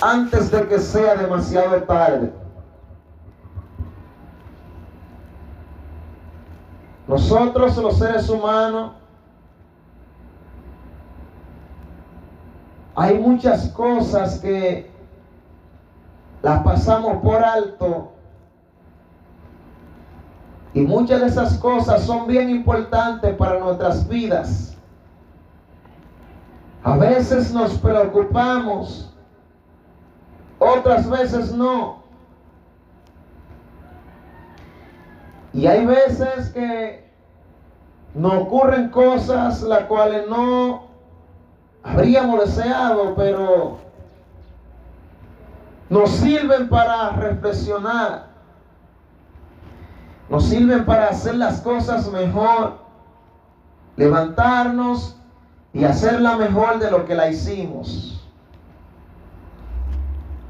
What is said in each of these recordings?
antes de que sea demasiado tarde. Nosotros, los seres humanos, hay muchas cosas que las pasamos por alto, y muchas de esas cosas son bien importantes para nuestras vidas. A veces nos preocupamos, otras veces no. Y hay veces que nos ocurren cosas las cuales no habríamos deseado, pero nos sirven para reflexionar, nos sirven para hacer las cosas mejor, levantarnos y hacerla mejor de lo que la hicimos.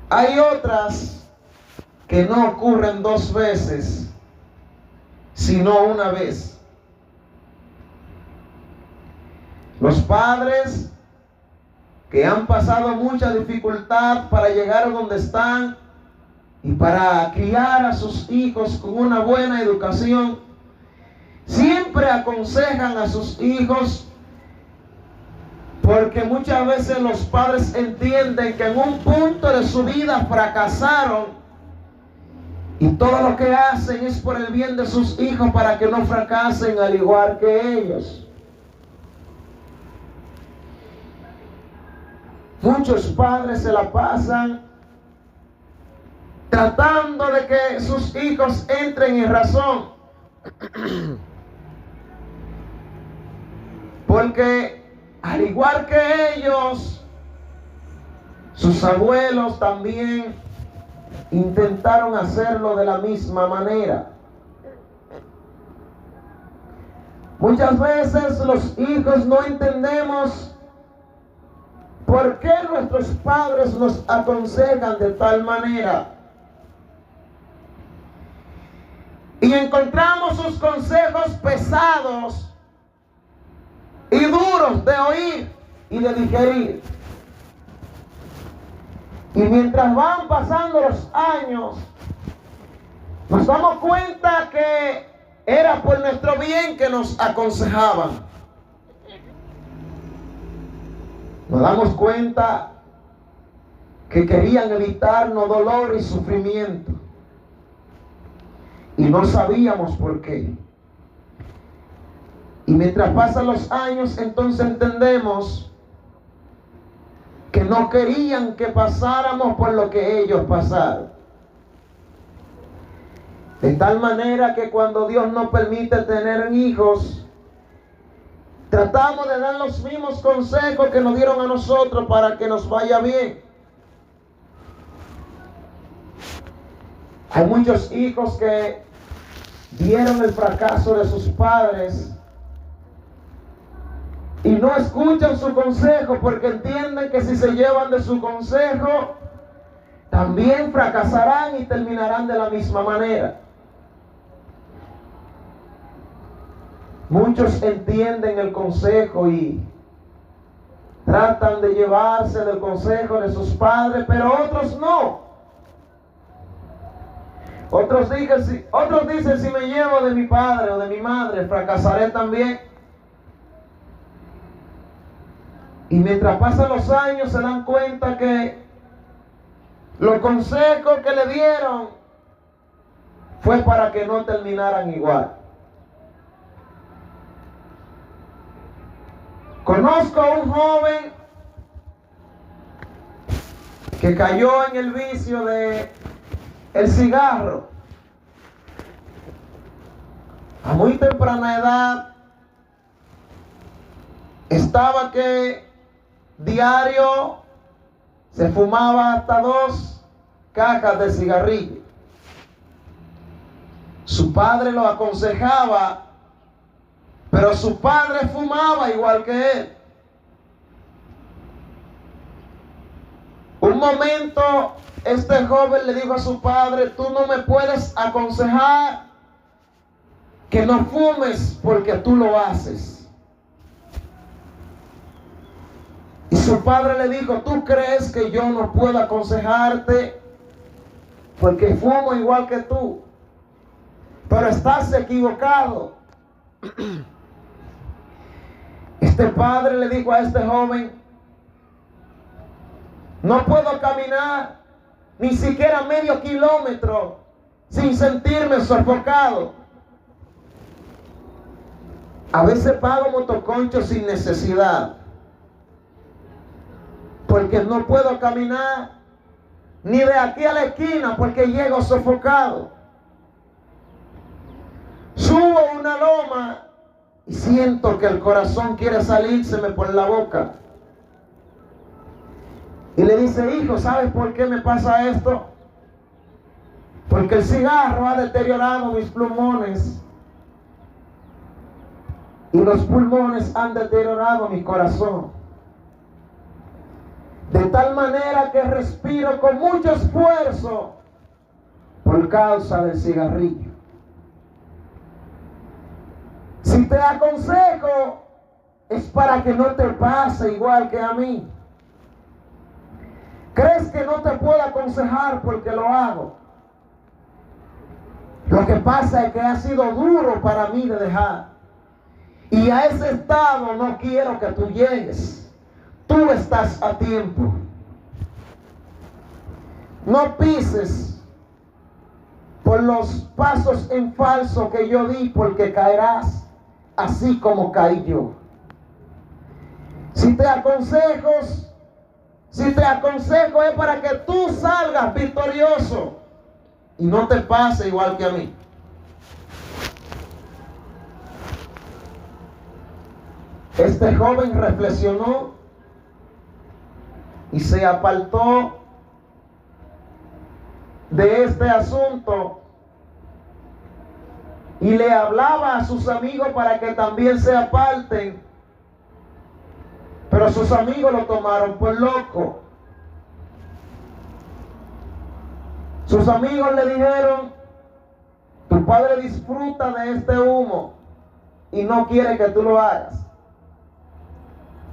Hay otras que no ocurren dos veces, sino una vez. Los padres que han pasado mucha dificultad para llegar a donde están y para criar a sus hijos con una buena educación, siempre aconsejan a sus hijos, porque muchas veces los padres entienden que en un punto de su vida fracasaron, y todo lo que hacen es por el bien de sus hijos, para que no fracasen al igual que ellos. Muchos padres se la pasan tratando de que sus hijos entren en razón, porque al igual que ellos, sus abuelos también intentaron hacerlo de la misma manera. Muchas veces los hijos no entendemos por qué nuestros padres nos aconsejan de tal manera, y encontramos sus consejos pesados y duros de oír y de digerir. Y mientras van pasando los años, nos damos cuenta que era por nuestro bien que nos aconsejaban. Nos damos cuenta que querían evitarnos dolor y sufrimiento, y no sabíamos por qué. Y mientras pasan los años, entonces entendemos que no querían que pasáramos por lo que ellos pasaron. De tal manera que cuando Dios nos permite tener hijos, tratamos de dar los mismos consejos que nos dieron a nosotros para que nos vaya bien. Hay muchos hijos que vieron el fracaso de sus padres y no escuchan su consejo, porque entienden que si se llevan de su consejo, también fracasarán y terminarán de la misma manera. Muchos entienden el consejo y tratan de llevarse del consejo de sus padres, pero otros no. Otros dicen, si me llevo de mi padre o de mi madre, fracasaré también. Y mientras pasan los años, se dan cuenta que los consejos que le dieron fue para que no terminaran igual. Conozco a un joven que cayó en el vicio de el cigarro. A muy temprana edad estaba que diario se fumaba hasta 2 cajas de cigarrillo. Su padre lo aconsejaba, pero su padre fumaba igual que él. Un momento, este joven le dijo a su padre: tú no me puedes aconsejar que no fumes porque tú lo haces. Y su su padre le dijo: ¿tú crees que yo no puedo aconsejarte? Porque fumo igual que tú. Pero estás equivocado. Este padre le dijo a este joven: no puedo caminar ni siquiera medio kilómetro sin sentirme sofocado. A veces pago motoconcho sin necesidad, porque no puedo caminar ni de aquí a la esquina porque llego sofocado. Subo una loma y siento que el corazón quiere salírseme por la boca. Y le dice: hijo, ¿sabes por qué me pasa esto? Porque el cigarro ha deteriorado mis pulmones. Y los pulmones han deteriorado mi corazón. De tal manera que respiro con mucho esfuerzo por causa del cigarrillo. Si te aconsejo, es para que no te pase igual que a mí. ¿Crees que no te puedo aconsejar porque lo hago? Lo que pasa es que ha sido duro para mí de dejar. Y a ese estado no quiero que tú llegues. Tú estás a tiempo. No pises por los pasos en falso que yo di, porque caerás así como caí yo. Si te aconsejo es para que tú salgas victorioso y no te pase igual que a mí. Este joven reflexionó y se apartó de este asunto y le hablaba a sus amigos para que también se aparten, pero sus amigos lo tomaron por loco. Sus amigos le dijeron: tu padre disfruta de este humo y no quiere que tú lo hagas.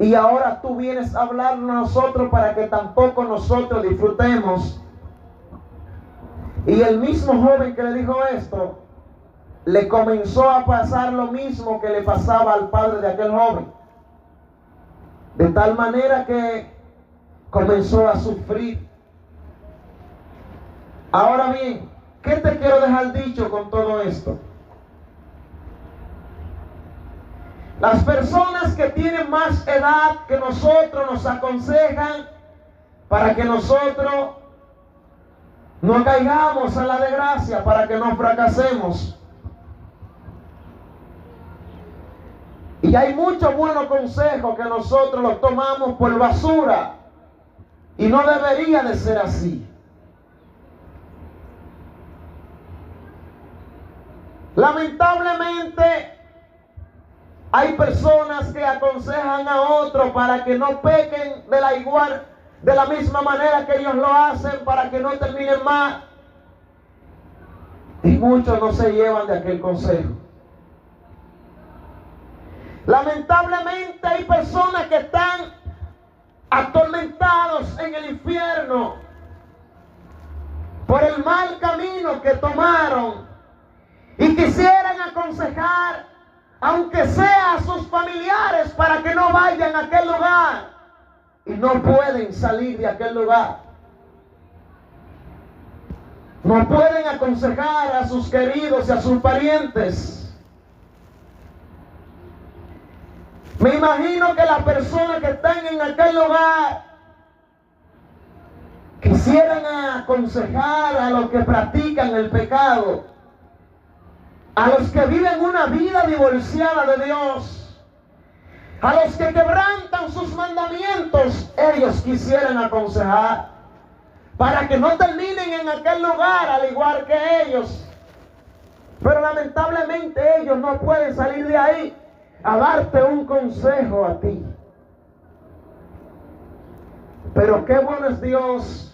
Y ahora tú vienes a hablarnos a nosotros para que tampoco nosotros disfrutemos. Y el mismo joven que le dijo esto, le comenzó a pasar lo mismo que le pasaba al padre de aquel joven. De tal manera que comenzó a sufrir. Ahora bien, ¿qué te quiero dejar dicho con todo esto? Las personas que tienen más edad que nosotros nos aconsejan para que nosotros no caigamos en la desgracia, para que no fracasemos. Y hay muchos buenos consejos que nosotros los tomamos por basura, y no debería de ser así. Lamentablemente hay personas que aconsejan a otros para que no pequen de la misma manera que ellos lo hacen, para que no terminen mal. Y muchos no se llevan de aquel consejo. Lamentablemente hay personas que están atormentados en el infierno por el mal camino que tomaron y quisieran aconsejar, aunque sea a sus familiares, para que no vayan a aquel lugar, y no pueden salir de aquel lugar. No pueden aconsejar a sus queridos y a sus parientes. Me imagino que las personas que están en aquel lugar quisieran aconsejar a los que practican el pecado, a los que viven una vida divorciada de Dios, a los que quebrantan sus mandamientos. Ellos quisieran aconsejar para que no terminen en aquel lugar al igual que ellos. Pero lamentablemente ellos no pueden salir de ahí a darte un consejo a ti. Pero qué bueno es Dios,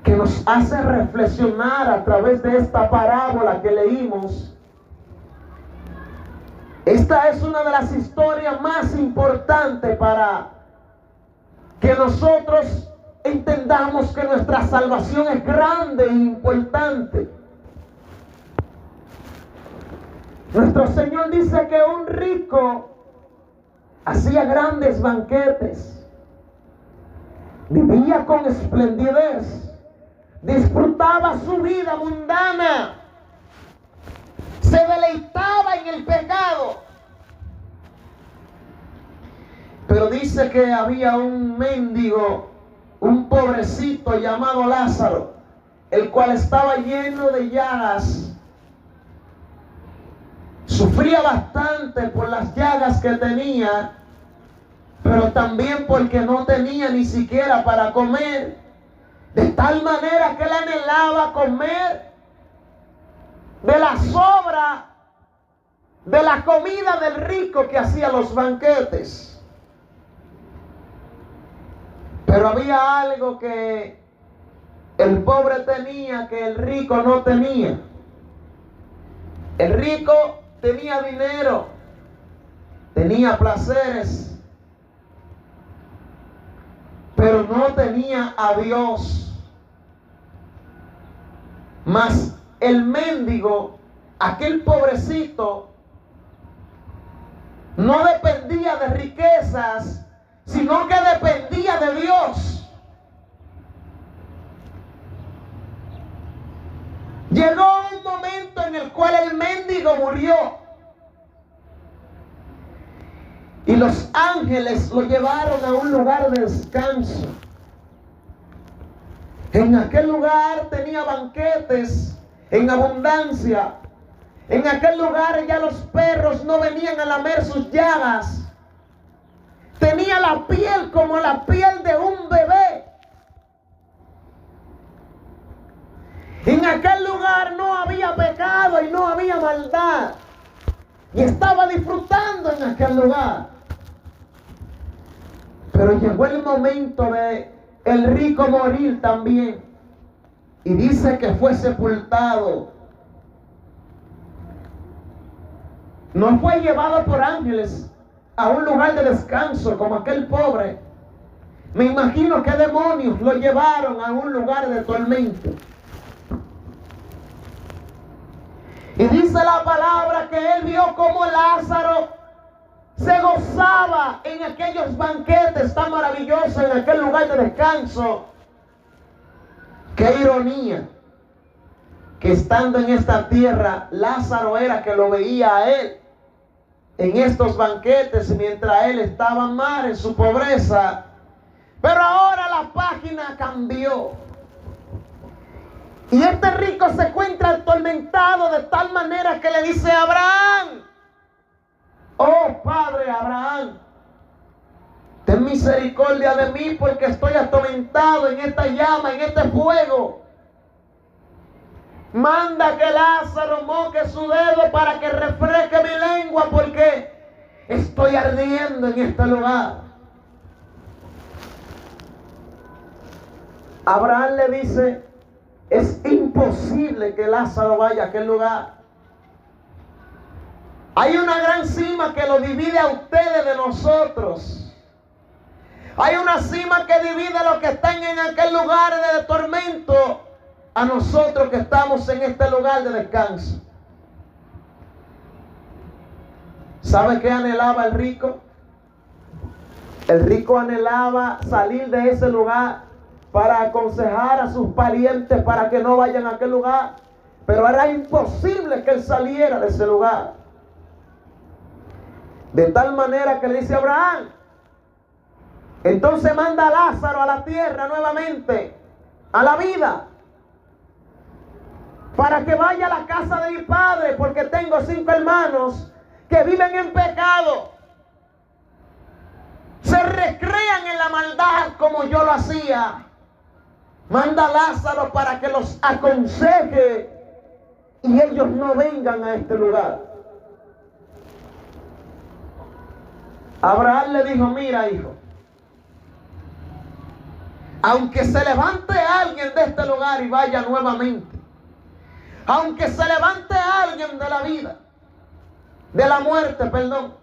que nos hace reflexionar a través de esta parábola que leímos, Esta es una de las historias más importantes para que nosotros entendamos que nuestra salvación es grande e importante. Nuestro Señor dice que un rico hacía grandes banquetes, vivía con esplendidez, disfrutaba su vida mundana, se deleitaba en el pecado. Pero dice que había un mendigo, un pobrecito llamado Lázaro, el cual estaba lleno de llagas. Sufría bastante por las llagas que tenía, pero también porque no tenía ni siquiera para comer. De tal manera que él anhelaba comer de la sobra de la comida del rico que hacía los banquetes. Pero había algo que el pobre tenía que el rico no tenía. El rico tenía dinero, tenía placeres, pero no tenía a Dios. Mas el mendigo, aquel pobrecito, no dependía de riquezas, sino que dependía de Dios. Llegó un momento en el cual el mendigo murió y los ángeles lo llevaron a un lugar de descanso. En aquel lugar tenía banquetes en abundancia. En aquel lugar ya los perros no venían a lamer sus llagas. Tenía la piel como la piel de un bebé. En aquel lugar no había pecado y no había maldad. Y estaba disfrutando en aquel lugar. Pero llegó el momento de el rico morir también. Y dice que fue sepultado. No fue llevado por ángeles a un lugar de descanso como aquel pobre. Me imagino que demonios lo llevaron a un lugar de tormento. Y dice la palabra que él vio como Lázaro se gozaba en aquellos banquetes tan maravillosos, en aquel lugar de descanso. Qué ironía que estando en esta tierra, Lázaro era que lo veía a él en estos banquetes mientras él estaba mal en su pobreza. Pero ahora la página cambió. Y este rico se encuentra atormentado de tal manera que le dice a Abraham: oh Padre Abraham, ten misericordia de mí porque estoy atormentado en esta llama, en este fuego. Manda que Lázaro moje su dedo para que refresque mi lengua porque estoy ardiendo en este lugar. Abraham le dice: es imposible que Lázaro vaya a aquel lugar. Hay una gran cima que lo divide a ustedes de nosotros. Hay una cima que divide a los que están en aquel lugar de tormento a nosotros que estamos en este lugar de descanso. ¿Sabe qué anhelaba el rico? El rico anhelaba salir de ese lugar para aconsejar a sus parientes para que no vayan a aquel lugar. Pero era imposible que él saliera de ese lugar. De tal manera que le dice a Abraham: entonces manda a Lázaro a la tierra nuevamente, a la vida, para que vaya a la casa de mi padre, porque tengo 5 hermanos que viven en pecado. Se recrean en la maldad como yo lo hacía. Manda a Lázaro para que los aconseje y ellos no vengan a este lugar. Abraham le dijo: mira, hijo, aunque se levante alguien de este lugar y vaya nuevamente, aunque se levante alguien de la vida, de la muerte, perdón.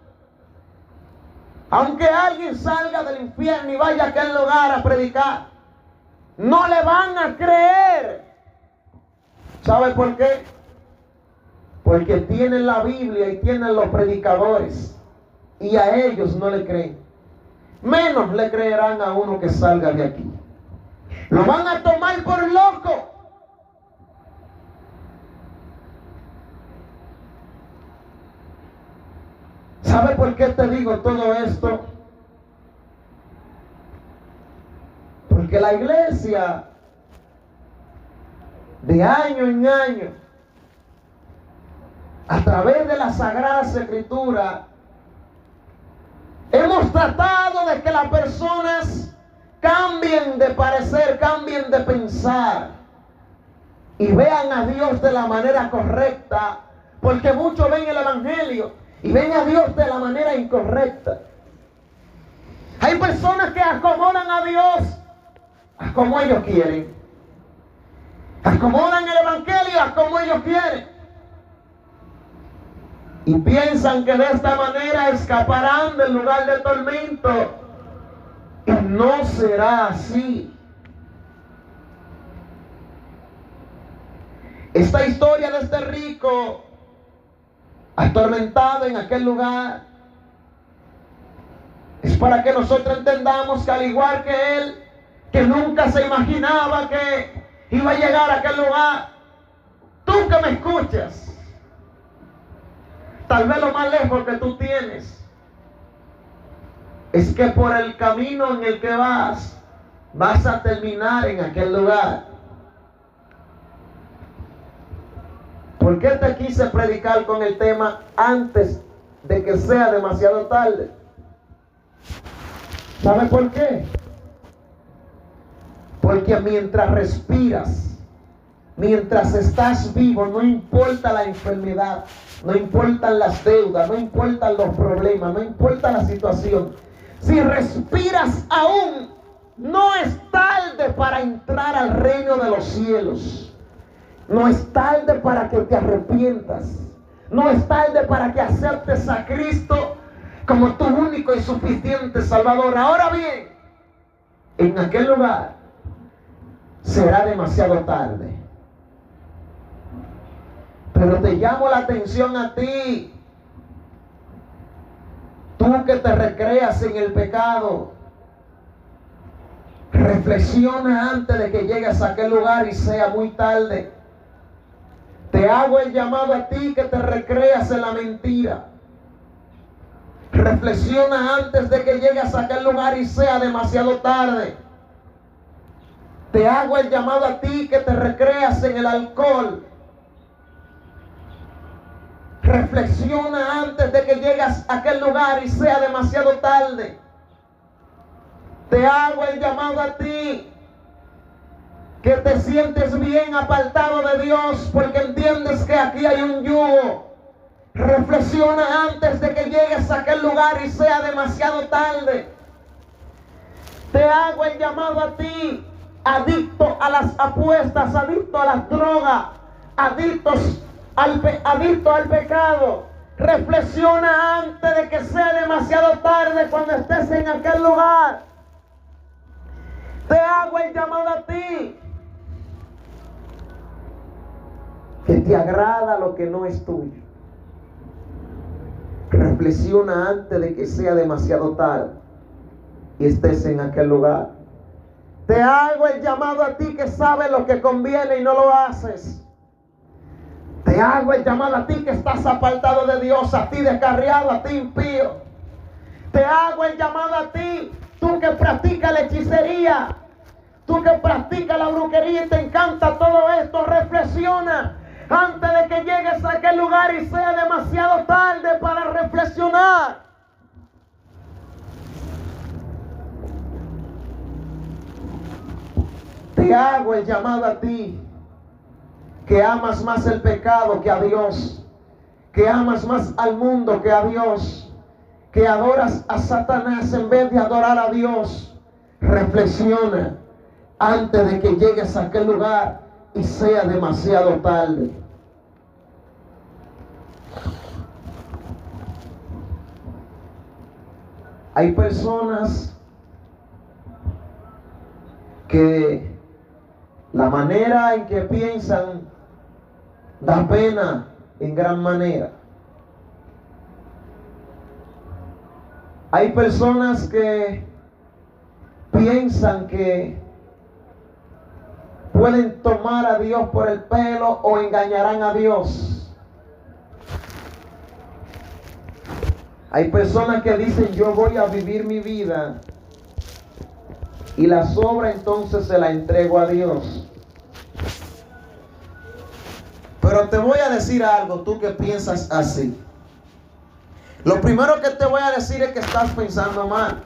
Aunque alguien salga del infierno y vaya a aquel lugar a predicar, no le van a creer. ¿Sabe por qué? Porque tienen la Biblia y tienen los predicadores, y a ellos no le creen. Menos le creerán a uno que salga de aquí. Lo van a tomar por loco. ¿Sabe por qué te digo todo esto? Porque la iglesia, de año en año, a través de las Sagradas Escrituras, hemos tratado de que las personas cambien de parecer, cambien de pensar y vean a Dios de la manera correcta, porque muchos ven el Evangelio y ven a Dios de la manera incorrecta. Hay personas que acomodan a Dios a como ellos quieren, acomodan el Evangelio a como ellos quieren, y piensan que de esta manera escaparán del lugar de tormento, y no será así. Esta historia de este rico atormentado en aquel lugar es para que nosotros entendamos que, al igual que él, que nunca se imaginaba que iba a llegar a aquel lugar, tú que me escuchas, tal vez lo más lejos que tú tienes es que por el camino en el que vas a terminar en aquel lugar. ¿Por qué te quise predicar con el tema antes de que sea demasiado tarde? ¿Sabe por qué? Porque mientras respiras, mientras estás vivo, no importa la enfermedad, no importan las deudas, no importan los problemas, no importa la situación. Si respiras aún, no es tarde para entrar al reino de los cielos. No es tarde para que te arrepientas. No es tarde para que aceptes a Cristo como tu único y suficiente Salvador. Ahora bien, en aquel lugar será demasiado tarde. Pero te llamo la atención a ti, tú que te recreas en el pecado. Reflexiona antes de que llegues a aquel lugar y sea muy tarde. Te hago el llamado a ti que te recreas en la mentira. Reflexiona antes de que llegues a aquel lugar y sea demasiado tarde. Te hago el llamado a ti que te recreas en el alcohol. Reflexiona antes de que llegues a aquel lugar y sea demasiado tarde. Te hago el llamado a ti que te sientes bien apartado de Dios porque entiendes que aquí hay un yugo. Reflexiona antes de que llegues a aquel lugar y sea demasiado tarde. Te hago el llamado a ti, adicto a las apuestas, adicto a las drogas, adicto al pecado. Reflexiona antes de que sea demasiado tarde cuando estés en aquel lugar. Te hago el llamado a ti que te agrada lo que no es tuyo. Reflexiona antes de que sea demasiado tarde y estés en aquel lugar. Te hago el llamado a ti que sabes lo que conviene y no lo haces. Te hago el llamado a ti que estás apartado de Dios, a ti descarriado, a ti impío. Te hago el llamado a ti, tú que practicas la hechicería, tú que practicas la brujería y te encanta todo esto. Reflexiona antes de que llegues a aquel lugar y sea demasiado tarde para reflexionar. Te hago el llamado a ti que amas más el pecado que a Dios, que amas más al mundo que a Dios, que adoras a Satanás en vez de adorar a Dios. Reflexiona antes de que llegues a aquel lugar y sea demasiado tarde. Hay personas que la manera en que piensan da pena en gran manera. Hay personas que piensan que pueden tomar a Dios por el pelo o engañarán a Dios. Hay personas que dicen: yo voy a vivir mi vida y la sobra entonces se la entrego a Dios. Pero te voy a decir algo, tú que piensas así. Lo primero que te voy a decir es que estás pensando mal.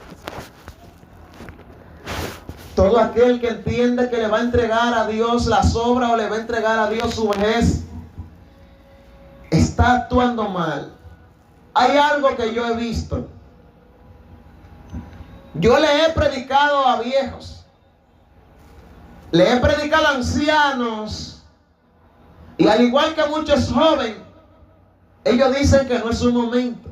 Todo aquel que entiende que le va a entregar a Dios la sobra o le va a entregar a Dios su vejez, está actuando mal. Hay algo que yo he visto. Yo le he predicado a viejos, le he predicado a ancianos, y al igual que muchos jóvenes, ellos dicen que no es su momento.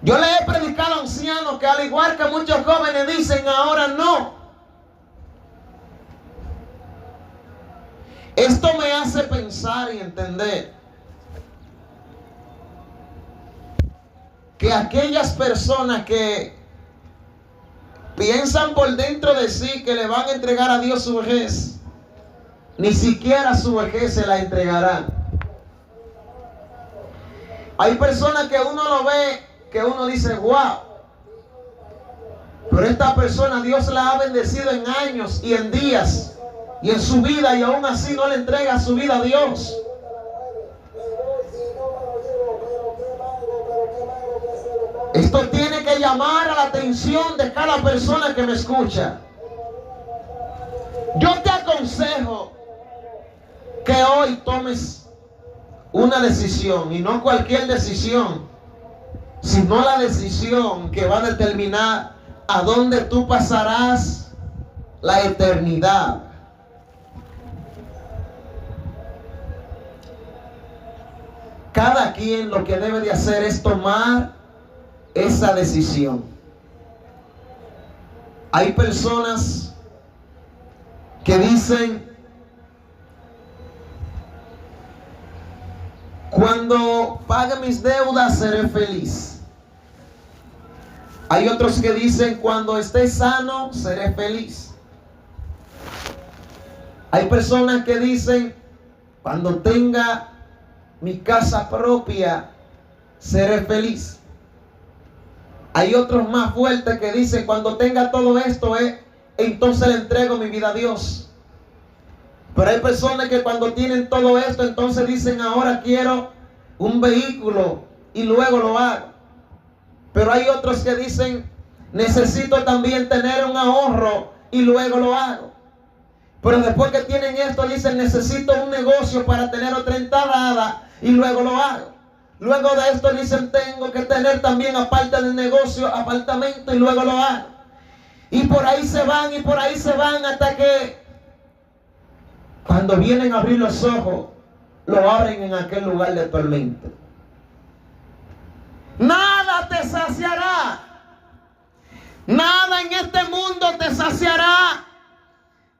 Yo le he predicado a ancianos que al igual que muchos jóvenes dicen ahora no. Esto me hace pensar y entender que aquellas personas que piensan por dentro de sí que le van a entregar a Dios su vejez, ni siquiera su vejez se la entregarán. Hay personas que uno lo ve, que uno dice: wow, pero esta persona Dios la ha bendecido en años y en días y en su vida, y aún así no le entrega su vida a Dios. Esto tiene que llamar a la atención de cada persona que me escucha. Yo te aconsejo que hoy tomes una decisión, y no cualquier decisión, sino la decisión que va a determinar a dónde tú pasarás la eternidad. Cada quien lo que debe de hacer es tomar esa decisión. Hay personas que dicen: cuando pague mis deudas seré feliz. Hay otros que dicen: cuando esté sano seré feliz. Hay personas que dicen: cuando tenga mi casa propia seré feliz. Hay otros más fuertes que dicen: cuando tenga todo esto, entonces le entrego mi vida a Dios. Pero hay personas que cuando tienen todo esto, entonces dicen: ahora quiero un vehículo y luego lo hago. Pero hay otros que dicen: necesito también tener un ahorro y luego lo hago. Pero después que tienen esto, dicen: necesito un negocio para tener otra entrada y luego lo hago. Luego de esto dicen: tengo que tener también, aparte del negocio, apartamento y luego lo hago. Y por ahí se van y por ahí se van, hasta que cuando vienen a abrir los ojos, lo abren en aquel lugar de tormento. Nada te saciará. Nada en este mundo te saciará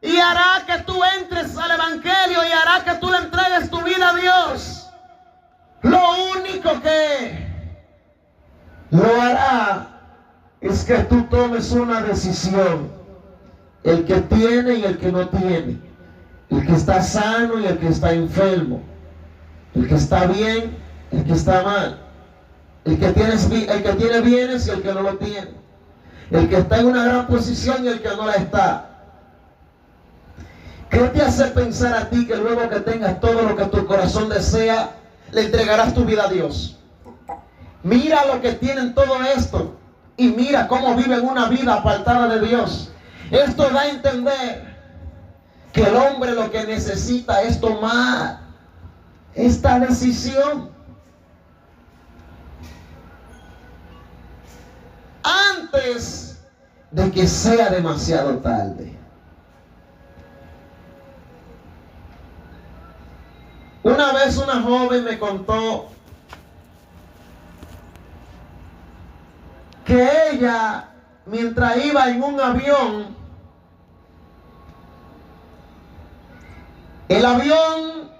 y hará que tú entres al evangelio y hará que tú le entregues tu vida a Dios. Lo único que lo hará es que tú tomes una decisión. El que tiene y el que no tiene, el que está sano y el que está enfermo, el que está bien, el que está mal, el que tiene bienes y el que no lo tiene, el que está en una gran posición y el que no la está. ¿Qué te hace pensar a ti que luego que tengas todo lo que tu corazón desea, le entregarás tu vida a Dios? Mira lo que tienen todo esto y mira cómo viven una vida apartada de Dios. Esto da a entender que el hombre lo que necesita es tomar esta decisión antes de que sea demasiado tarde. Una vez una joven me contó que ella, mientras iba en un avión, el avión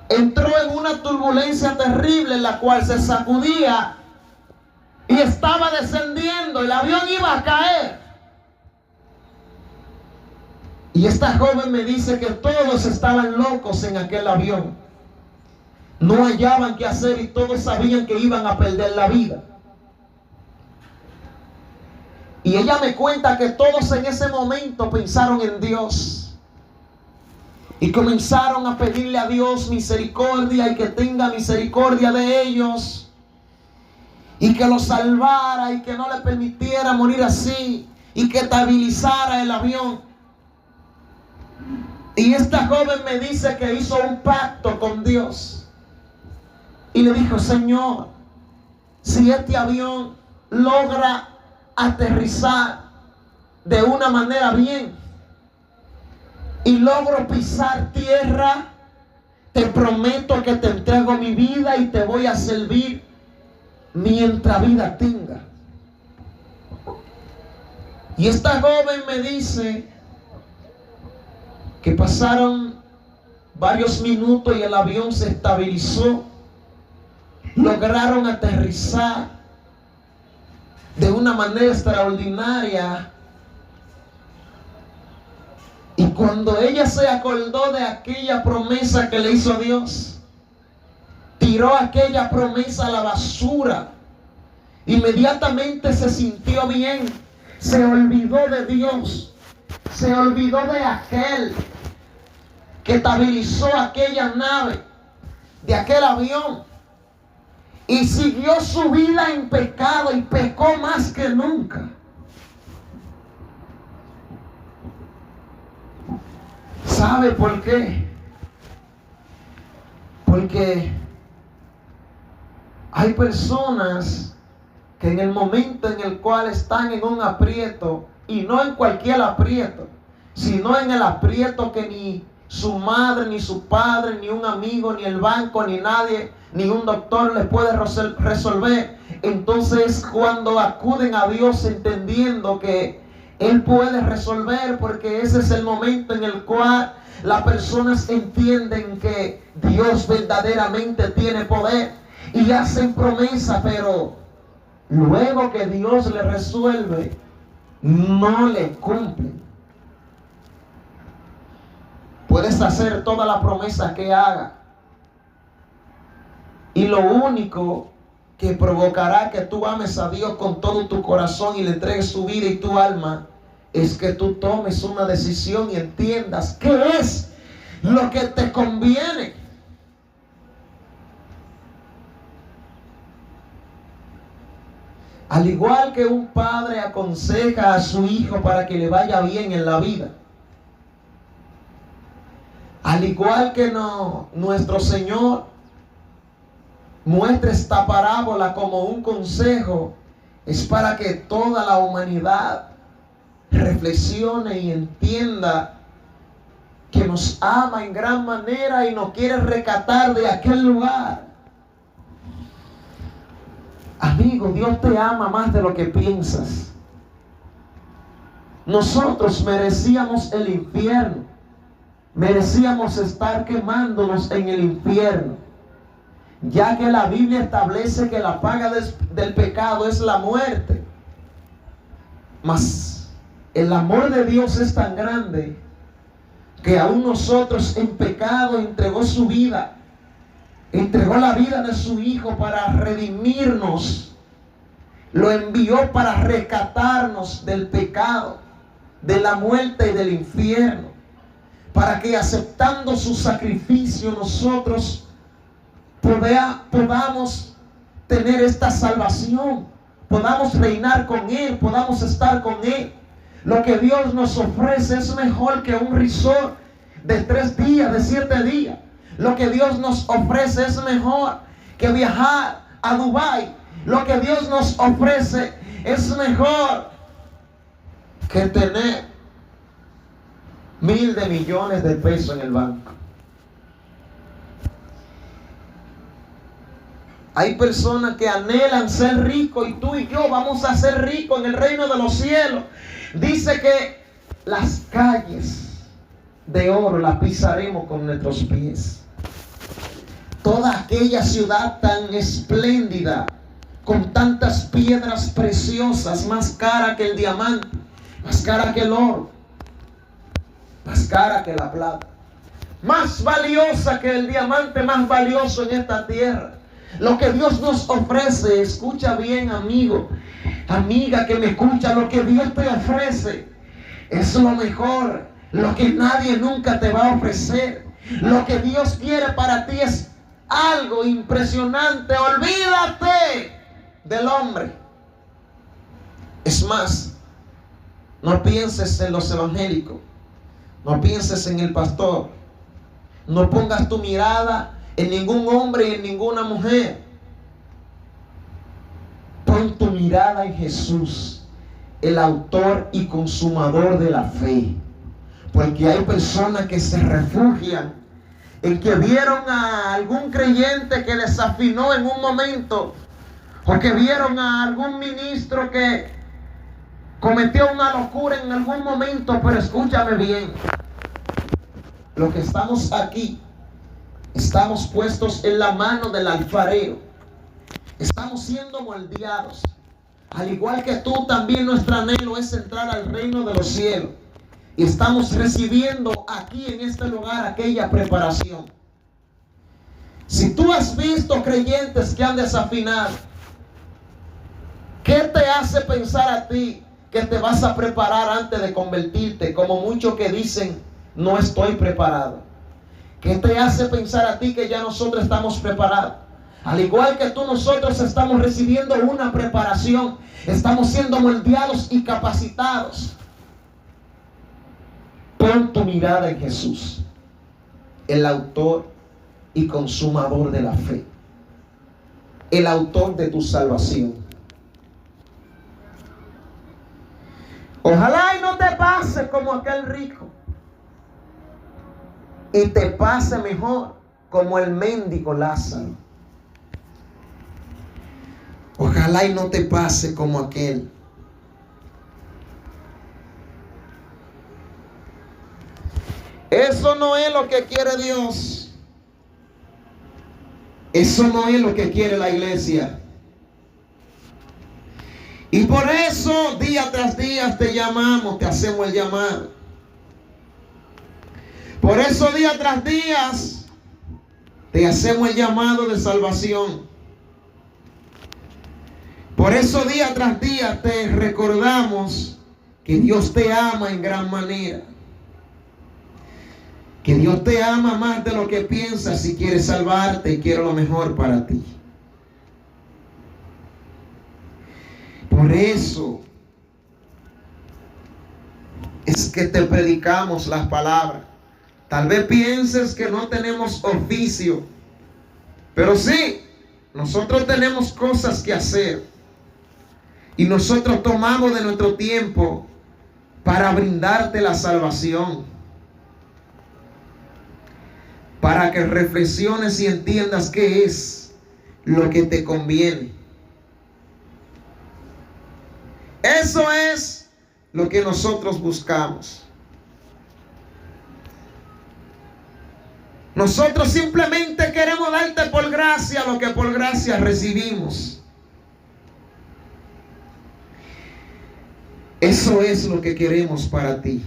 entró en una turbulencia terrible en la cual se sacudía y estaba descendiendo. El avión iba a caer. Y esta joven me dice que todos estaban locos en aquel avión. No hallaban qué hacer y todos sabían que iban a perder la vida. Y ella me cuenta que todos en ese momento pensaron en Dios. Y comenzaron a pedirle a Dios misericordia y que tenga misericordia de ellos. Y que los salvara y que no le permitiera morir así. Y que estabilizara el avión. Y esta joven me dice que hizo un pacto con Dios. Y le dijo: Señor, si este avión logra aterrizar de una manera bien y logro pisar tierra, te prometo que te entrego mi vida y te voy a servir mientras vida tenga. Y esta joven me dice que pasaron varios minutos y el avión se estabilizó. Lograron aterrizar de una manera extraordinaria. Y cuando ella se acordó de aquella promesa que le hizo Dios, tiró aquella promesa a la basura. Inmediatamente se sintió bien. Se olvidó de Dios. Se olvidó de aquel que estabilizó aquella nave, de aquel avión. Y siguió su vida en pecado y pecó más que nunca. ¿Sabe por qué? Porque hay personas que en el momento en el cual están en un aprieto, y no en cualquier aprieto, sino en el aprieto que ni su madre, ni su padre, ni un amigo, ni el banco, ni nadie, ni un doctor les puede resolver. Entonces cuando acuden a Dios entendiendo que Él puede resolver, porque ese es el momento en el cual las personas entienden que Dios verdaderamente tiene poder y hacen promesa, pero luego que Dios le resuelve, no le cumplen. Puedes hacer toda la promesa que haga, y lo único que provocará que tú ames a Dios con todo tu corazón y le entregues tu vida y tu alma es que tú tomes una decisión y entiendas qué es lo que te conviene. Al igual que un padre aconseja a su hijo para que le vaya bien en la vida, al igual que nuestro Señor muestra esta parábola como un consejo, es para que toda la humanidad reflexione y entienda que nos ama en gran manera y nos quiere rescatar de aquel lugar. Amigo, Dios te ama más de lo que piensas. Nosotros merecíamos el infierno. Merecíamos estar quemándonos en el infierno, ya que la Biblia establece que la paga del pecado es la muerte. Mas el amor de Dios es tan grande que aún nosotros en pecado entregó su vida, entregó la vida de su Hijo para redimirnos, lo envió para rescatarnos del pecado, de la muerte y del infierno, para que aceptando su sacrificio nosotros podamos tener esta salvación, podamos reinar con Él, podamos estar con Él. Lo que Dios nos ofrece es mejor que un resort de 3 días, de 7 días. Lo que Dios nos ofrece es mejor que viajar a Dubái. Lo que Dios nos ofrece es mejor que tener 1,000 de millones de pesos en el banco. Hay personas que anhelan ser ricos y tú y yo vamos a ser ricos en el reino de los cielos. Dice que las calles de oro las pisaremos con nuestros pies. Toda aquella ciudad tan espléndida, con tantas piedras preciosas, más cara que el diamante, más cara que el oro, más cara que la plata, más valiosa que el diamante más valioso en esta tierra. Lo que Dios nos ofrece, escucha bien, amigo, amiga que me escucha, lo que Dios te ofrece es lo mejor, lo que nadie nunca te va a ofrecer. Lo que Dios quiere para ti es algo impresionante. Olvídate del hombre. Es más, no pienses en los evangélicos, no pienses en el pastor, no pongas tu mirada en ningún hombre y en ninguna mujer. Pon tu mirada en Jesús, el autor y consumador de la fe. Porque hay personas que se refugian en que vieron a algún creyente que desafinó en un momento, o que vieron a algún ministro que cometió una locura en algún momento. Pero escúchame bien, los que estamos aquí estamos puestos en la mano del alfarero, estamos siendo moldeados. Al igual que tú, también nuestro anhelo es entrar al reino de los cielos. Y estamos recibiendo aquí en este lugar aquella preparación. Si tú has visto creyentes que han desafinado, ¿qué te hace pensar a ti que te vas a preparar antes de convertirte? Como muchos que dicen, no estoy preparado. ¿Qué te hace pensar a ti que ya nosotros estamos preparados? Al igual que tú, nosotros estamos recibiendo una preparación. Estamos siendo moldeados y capacitados. Pon tu mirada en Jesús, el autor y consumador de la fe, el autor de tu salvación. Ojalá y no te pase como aquel rico, y te pase mejor como el mendigo Lázaro. Ojalá y no te pase como aquel. Eso no es lo que quiere Dios. Eso no es lo que quiere la iglesia. Y por eso día tras día te llamamos, te hacemos el llamado. Por eso día tras día te hacemos el llamado de salvación. Por eso día tras día te recordamos que Dios te ama en gran manera. Que Dios te ama más de lo que piensas y quiere salvarte y quiere lo mejor para ti. Por eso es que te predicamos las palabras. Tal vez pienses que no tenemos oficio, pero sí, nosotros tenemos cosas que hacer. Y nosotros tomamos de nuestro tiempo para brindarte la salvación. Para que reflexiones y entiendas qué es lo que te conviene. Eso es lo que nosotros buscamos. Nosotros simplemente queremos darte por gracia lo que por gracia recibimos. Eso es lo que queremos para ti.